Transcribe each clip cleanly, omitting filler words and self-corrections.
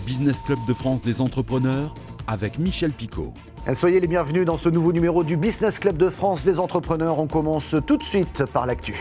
Business Club de France des entrepreneurs avec Michel Picot. Soyez les bienvenus dans ce nouveau numéro du Business Club de France des entrepreneurs. On commence tout de suite par l'actu.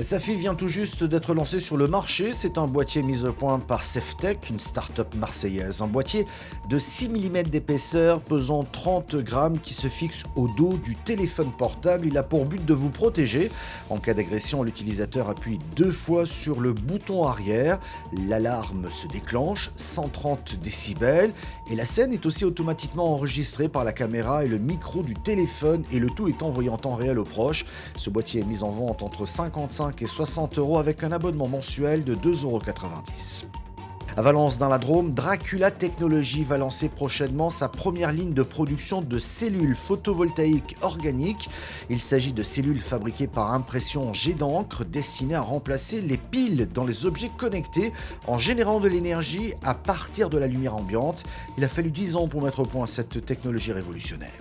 Safi vient tout juste d'être lancé sur le marché. C'est un boîtier mis au point par Seftech, une start-up marseillaise. Un boîtier de 6 mm d'épaisseur, pesant 30 grammes, qui se fixe au dos du téléphone portable. Il a pour but de vous protéger. En cas d'agression, l'utilisateur appuie 2 fois sur le bouton arrière. L'alarme se déclenche, 130 décibels. Et la scène est aussi automatiquement enregistrée par la caméra et le micro du téléphone. Et le tout est envoyé en temps réel aux proches. Ce boîtier est mis en vente entre 55 et 60 € avec un abonnement mensuel de 2,90 €. À Valence, dans la Drôme, Dracula Technologies va lancer prochainement sa première ligne de production de cellules photovoltaïques organiques. Il s'agit de cellules fabriquées par impression jet d'encre destinées à remplacer les piles dans les objets connectés en générant de l'énergie à partir de la lumière ambiante. Il a fallu 10 ans pour mettre au point cette technologie révolutionnaire.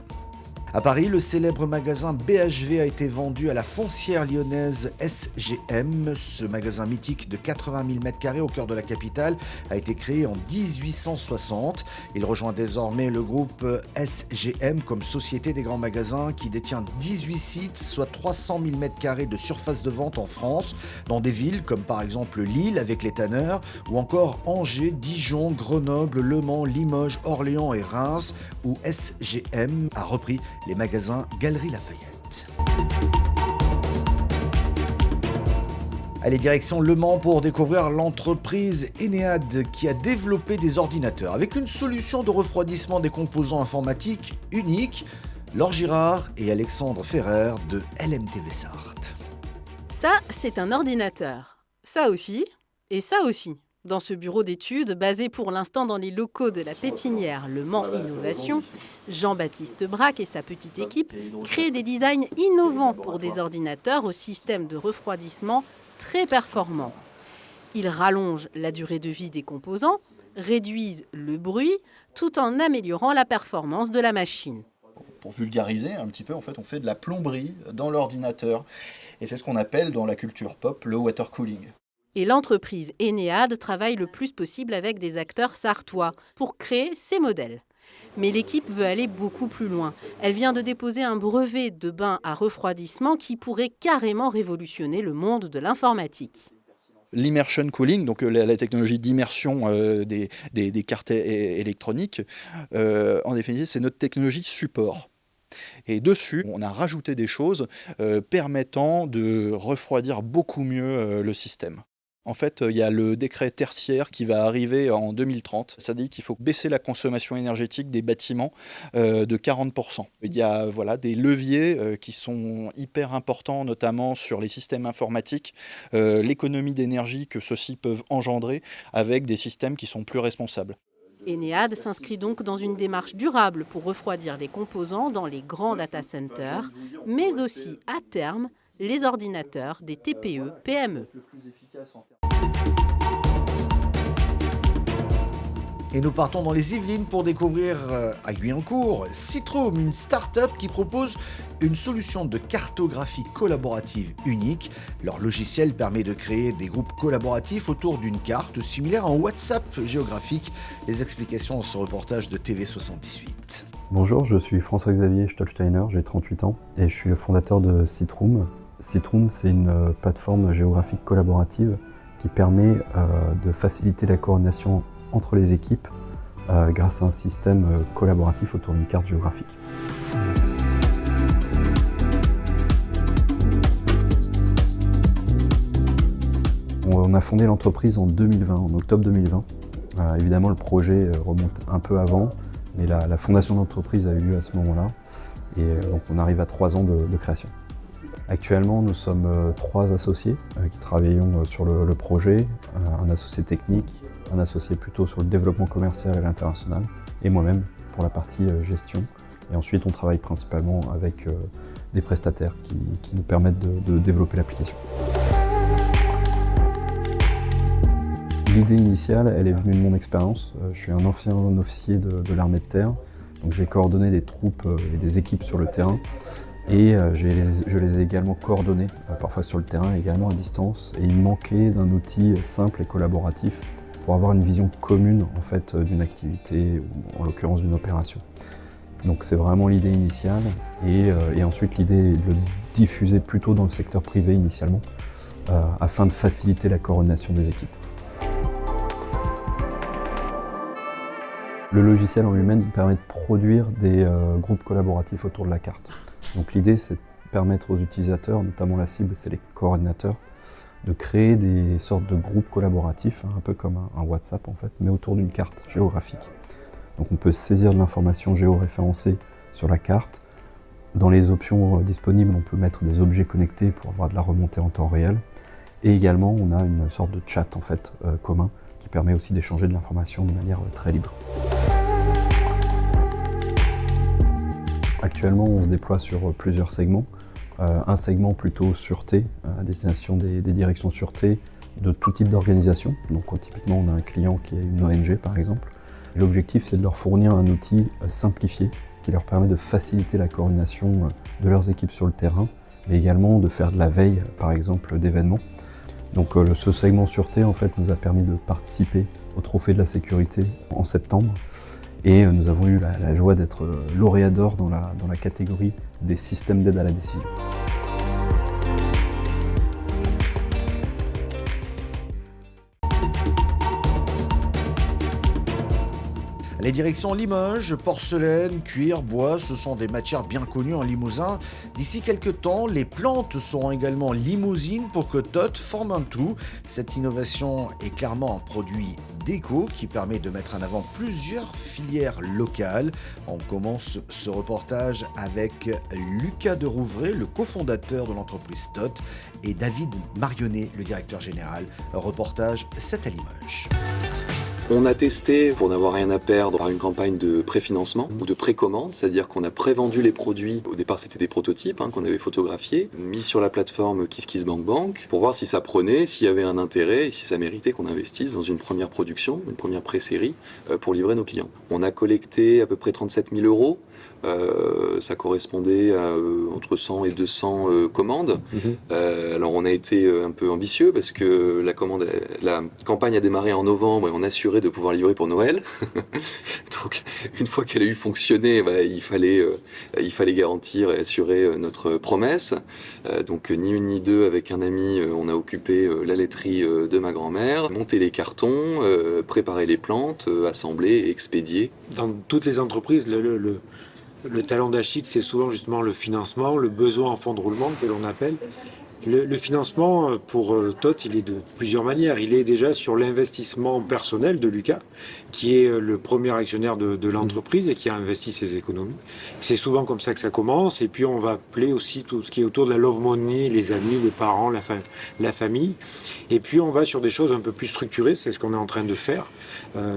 À Paris, le célèbre magasin BHV a été vendu à la foncière lyonnaise SGM. Ce magasin mythique de 80 000 m² au cœur de la capitale a été créé en 1860. Il rejoint désormais le groupe SGM comme société des grands magasins qui détient 18 sites, soit 300 000 m² de surface de vente en France, dans des villes comme par exemple Lille avec les Tanneurs, ou encore Angers, Dijon, Grenoble, Le Mans, Limoges, Orléans et Reims, où SGM a repris les magasins Galeries Lafayette. Allez, direction Le Mans pour découvrir l'entreprise Enead qui a développé des ordinateurs avec une solution de refroidissement des composants informatiques unique. Laure Girard et Alexandre Ferrer de LMTV Sarthe. Ça, c'est un ordinateur. Ça aussi, et ça aussi. Dans ce bureau d'études, basé pour l'instant dans les locaux de la pépinière Le Mans Innovation, Jean-Baptiste Braque et sa petite équipe créent des designs innovants pour des ordinateurs au système de refroidissement très performant. Ils rallongent la durée de vie des composants, réduisent le bruit, tout en améliorant la performance de la machine. Pour vulgariser un petit peu, en fait, on fait de la plomberie dans l'ordinateur. Et c'est ce qu'on appelle dans la culture pop le water cooling. Et l'entreprise Enead travaille le plus possible avec des acteurs sarthois pour créer ces modèles. Mais l'équipe veut aller beaucoup plus loin. Elle vient de déposer un brevet de bain à refroidissement qui pourrait carrément révolutionner le monde de l'informatique. L'immersion cooling, donc la technologie d'immersion des cartes électroniques, en définitive, c'est notre technologie support. Et dessus, on a rajouté des choses permettant de refroidir beaucoup mieux le système. En fait, il y a le décret tertiaire qui va arriver en 2030. Ça dit qu'il faut baisser la consommation énergétique des bâtiments de 40%. Il y a des leviers qui sont hyper importants, notamment sur les systèmes informatiques, l'économie d'énergie que ceux-ci peuvent engendrer avec des systèmes qui sont plus responsables. Enead s'inscrit donc dans une démarche durable pour refroidir les composants dans les grands data centers, mais aussi, à terme, les ordinateurs des TPE-PME. Et nous partons dans les Yvelines pour découvrir à Guyancourt Citroom, une start-up qui propose une solution de cartographie collaborative unique. Leur logiciel permet de créer des groupes collaboratifs autour d'une carte similaire à un WhatsApp géographique. Les explications dans ce reportage de TV78. Bonjour, je suis François-Xavier Stolsteiner, j'ai 38 ans et je suis le fondateur de Citroom. Citroom, c'est une plateforme géographique collaborative qui permet de faciliter la coordination entre les équipes grâce à un système collaboratif autour d'une carte géographique. On a fondé l'entreprise en 2020, en octobre 2020. Évidemment, le projet remonte un peu avant, mais la fondation de l'entreprise a eu lieu à ce moment-là. Et donc on arrive à 3 ans de création. Actuellement, nous sommes 3 associés qui travaillons sur le projet, un associé technique, un associé plutôt sur le développement commercial à l'international, et moi-même pour la partie gestion. Et ensuite, on travaille principalement avec des prestataires qui nous permettent de développer l'application. L'idée initiale, elle est venue de mon expérience. Je suis un ancien officier de l'armée de terre, donc j'ai coordonné des troupes et des équipes sur le terrain. Et je les ai également coordonnés, parfois sur le terrain, également à distance. Et il me manquait d'un outil simple et collaboratif pour avoir une vision commune en fait d'une activité ou en l'occurrence d'une opération. Donc c'est vraiment l'idée initiale et ensuite l'idée est de le diffuser plutôt dans le secteur privé initialement afin de faciliter la coordination des équipes. Le logiciel en lui-même permet de produire des groupes collaboratifs autour de la carte. Donc l'idée c'est de permettre aux utilisateurs, notamment la cible, c'est les coordinateurs, de créer des sortes de groupes collaboratifs, un peu comme un WhatsApp en fait, mais autour d'une carte géographique. Donc on peut saisir de l'information géoréférencée sur la carte. Dans les options disponibles, on peut mettre des objets connectés pour avoir de la remontée en temps réel. Et également, on a une sorte de chat en fait, commun qui permet aussi d'échanger de l'information de manière très libre. Actuellement, on se déploie sur plusieurs segments. Un segment plutôt sûreté, à destination des directions sûreté de tout type d'organisation. Donc typiquement, on a un client qui est une ONG par exemple. L'objectif, c'est de leur fournir un outil simplifié qui leur permet de faciliter la coordination de leurs équipes sur le terrain, mais également de faire de la veille, par exemple, d'événements. Donc ce segment sûreté, en fait, nous a permis de participer au Trophée de la sécurité en septembre. Et nous avons eu la joie d'être lauréat d'or dans la catégorie des systèmes d'aide à la décision. Les directions Limoges, porcelaine, cuir, bois, ce sont des matières bien connues en Limousin. D'ici quelques temps, les plantes seront également limousines pour que TOT forme un tout. Cette innovation est clairement un produit déco qui permet de mettre en avant plusieurs filières locales. On commence ce reportage avec Lucas de Rouvray, le cofondateur de l'entreprise TOT, et David Marionnet, le directeur général. Un reportage 7 à Limoges. On a testé, pour n'avoir rien à perdre, par une campagne de préfinancement ou de précommande, c'est-à-dire qu'on a prévendu les produits. Au départ, c'était des prototypes qu'on avait photographiés, mis sur la plateforme KissKissBankBank pour voir si ça prenait, s'il y avait un intérêt et si ça méritait qu'on investisse dans une première production, une première pré-série pour livrer nos clients. On a collecté à peu près 37 000 euros. Ça correspondait à entre 100 et 200 commandes. Alors on a été un peu ambitieux parce que la campagne a démarré en novembre et on assurait de pouvoir livrer pour Noël. Donc une fois qu'elle a eu fonctionné, il fallait garantir et assurer notre promesse. Donc ni une ni deux, avec un ami, on a occupé la laiterie de ma grand-mère, monté les cartons, préparé les plantes, assemblé et expédié. Dans toutes les entreprises, le talon d'Achille, c'est souvent justement le financement, le besoin en fonds de roulement que l'on appelle. Le financement pour TOT, il est de plusieurs manières. Il est déjà sur l'investissement personnel de Lucas, qui est le premier actionnaire de l'entreprise et qui a investi ses économies. C'est souvent comme ça que ça commence. Et puis on va appeler aussi tout ce qui est autour de la love money, les amis, les parents, la famille. Et puis on va sur des choses un peu plus structurées. C'est ce qu'on est en train de faire.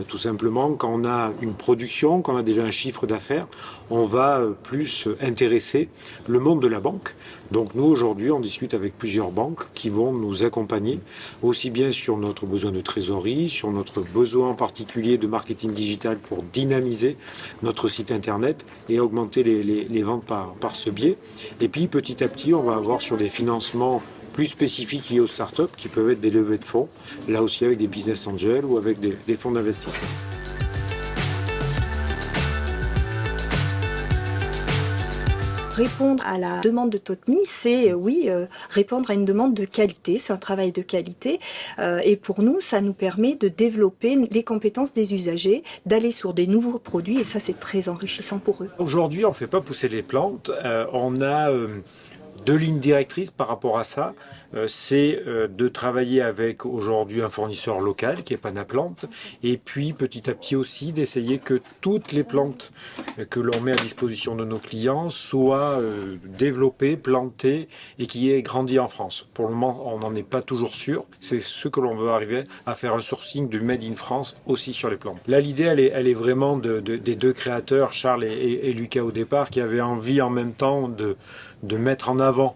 Tout simplement, quand on a une production, quand on a déjà un chiffre d'affaires, on va plus intéresser le monde de la banque. Donc nous, aujourd'hui, on discute avec plusieurs banques qui vont nous accompagner, aussi bien sur notre besoin de trésorerie, sur notre besoin en particulier de marketing digital pour dynamiser notre site internet et augmenter les ventes par ce biais. Et puis, petit à petit, on va avoir sur des financements plus spécifiques liés aux startups qui peuvent être des levées de fonds, là aussi avec des business angels ou avec des fonds d'investissement. Répondre à la demande de TOTME, c'est répondre à une demande de qualité, c'est un travail de qualité et pour nous, ça nous permet de développer les compétences des usagers, d'aller sur des nouveaux produits et ça c'est très enrichissant pour eux. Aujourd'hui, on ne fait pas pousser les plantes, on a deux lignes directrices par rapport à ça. C'est de travailler avec aujourd'hui un fournisseur local qui est Panaplante et puis petit à petit aussi d'essayer que toutes les plantes que l'on met à disposition de nos clients soient développées, plantées et qui aient grandi en France. Pour le moment, on n'en est pas toujours sûr. C'est ce que l'on veut arriver à faire un sourcing du Made in France aussi sur les plantes. Là, l'idée, elle est vraiment des deux créateurs, Charles et Lucas au départ, qui avaient envie en même temps de mettre en avant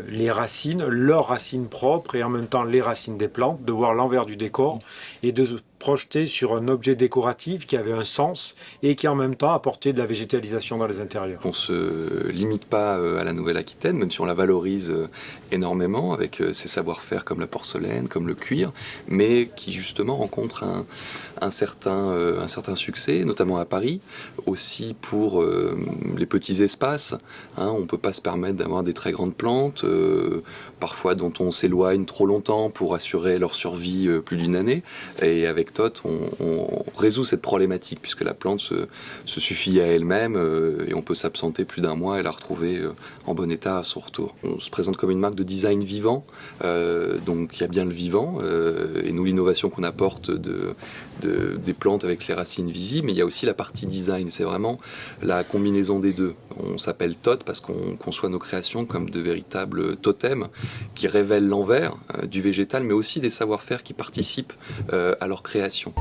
les racines, leurs racines propres et en même temps les racines des plantes, de voir l'envers du décor et de projeté sur un objet décoratif qui avait un sens et qui en même temps apportait de la végétalisation dans les intérieurs. On ne se limite pas à la Nouvelle-Aquitaine, même si on la valorise énormément avec ses savoir-faire comme la porcelaine, comme le cuir, mais qui justement rencontre un certain succès, notamment à Paris, aussi pour les petits espaces. On ne peut pas se permettre d'avoir des très grandes plantes, parfois dont on s'éloigne trop longtemps pour assurer leur survie plus d'une année. Et avec Tot, on résout cette problématique, puisque la plante se suffit à elle-même et on peut s'absenter plus d'un mois et la retrouver en bon état à son retour. On se présente comme une marque de design vivant, donc il y a bien le vivant, et nous l'innovation qu'on apporte des plantes avec les racines visibles, mais il y a aussi la partie design, c'est vraiment la combinaison des deux. On s'appelle Tot parce qu'on conçoit nos créations comme de véritables totems qui révèlent l'envers du végétal, mais aussi des savoir-faire qui participent à leur création.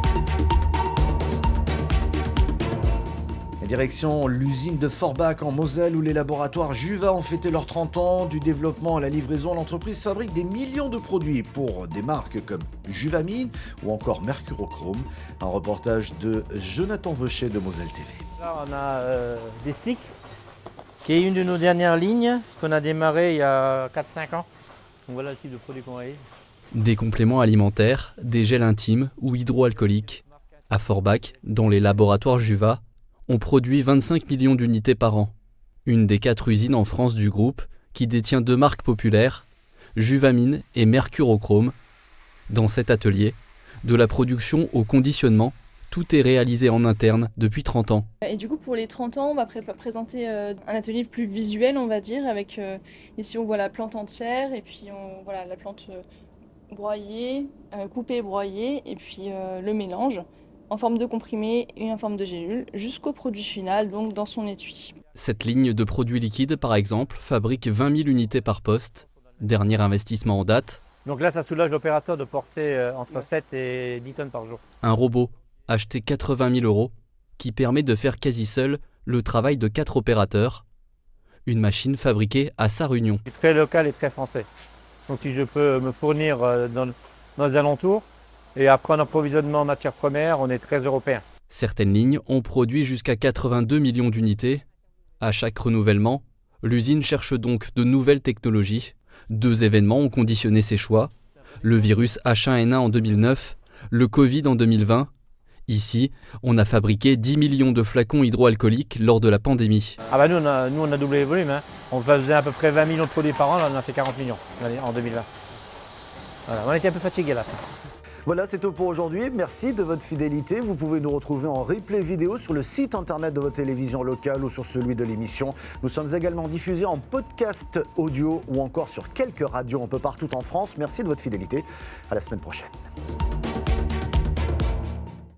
Direction l'usine de Forbach en Moselle où les laboratoires Juva ont fêté leurs 30 ans. Du développement à la livraison, l'entreprise fabrique des millions de produits pour des marques comme Juvamine ou encore Mercurochrome. Un reportage de Jonathan Vaucher de Moselle TV. Là, on a des sticks, qui est une de nos dernières lignes qu'on a démarré il y a 4-5 ans. Donc voilà le type de produit qu'on réalise. Des compléments alimentaires, des gels intimes ou hydroalcooliques. À Forbach, dans les laboratoires Juva, on produit 25 millions d'unités par an. Une des 4 usines en France du groupe qui détient 2 marques populaires, Juvamine et Mercurochrome. Dans cet atelier, de la production au conditionnement, tout est réalisé en interne depuis 30 ans. Et du coup, pour les 30 ans, on va présenter un atelier plus visuel, on va dire, avec ici on voit la plante entière et puis on voit la plante broyée, coupée et broyée, et puis le mélange en forme de comprimé et en forme de gélule, jusqu'au produit final, donc dans son étui. Cette ligne de produits liquides, par exemple, fabrique 20 000 unités par poste. Dernier investissement en date. Donc là, ça soulage l'opérateur de porter entre 7 et 10 tonnes par jour. Un robot, acheté 80 000 €, qui permet de faire quasi seul le travail de 4 opérateurs. Une machine fabriquée à Sarre-Union. Très local et très français. Donc si je peux me fournir dans les alentours, et après un approvisionnement en matières premières, on est très européen. Certaines lignes ont produit jusqu'à 82 millions d'unités. À chaque renouvellement, l'usine cherche donc de nouvelles technologies. 2 événements ont conditionné ses choix. Le virus H1N1 en 2009, le Covid en 2020. Ici, on a fabriqué 10 millions de flacons hydroalcooliques lors de la pandémie. Nous, on a doublé les volumes. On faisait à peu près 20 millions de produits par an, là on a fait 40 millions en 2020. Voilà, on était un peu fatigués là. Voilà, c'est tout pour aujourd'hui. Merci de votre fidélité. Vous pouvez nous retrouver en replay vidéo sur le site internet de votre télévision locale ou sur celui de l'émission. Nous sommes également diffusés en podcast audio ou encore sur quelques radios un peu partout en France. Merci de votre fidélité. À la semaine prochaine.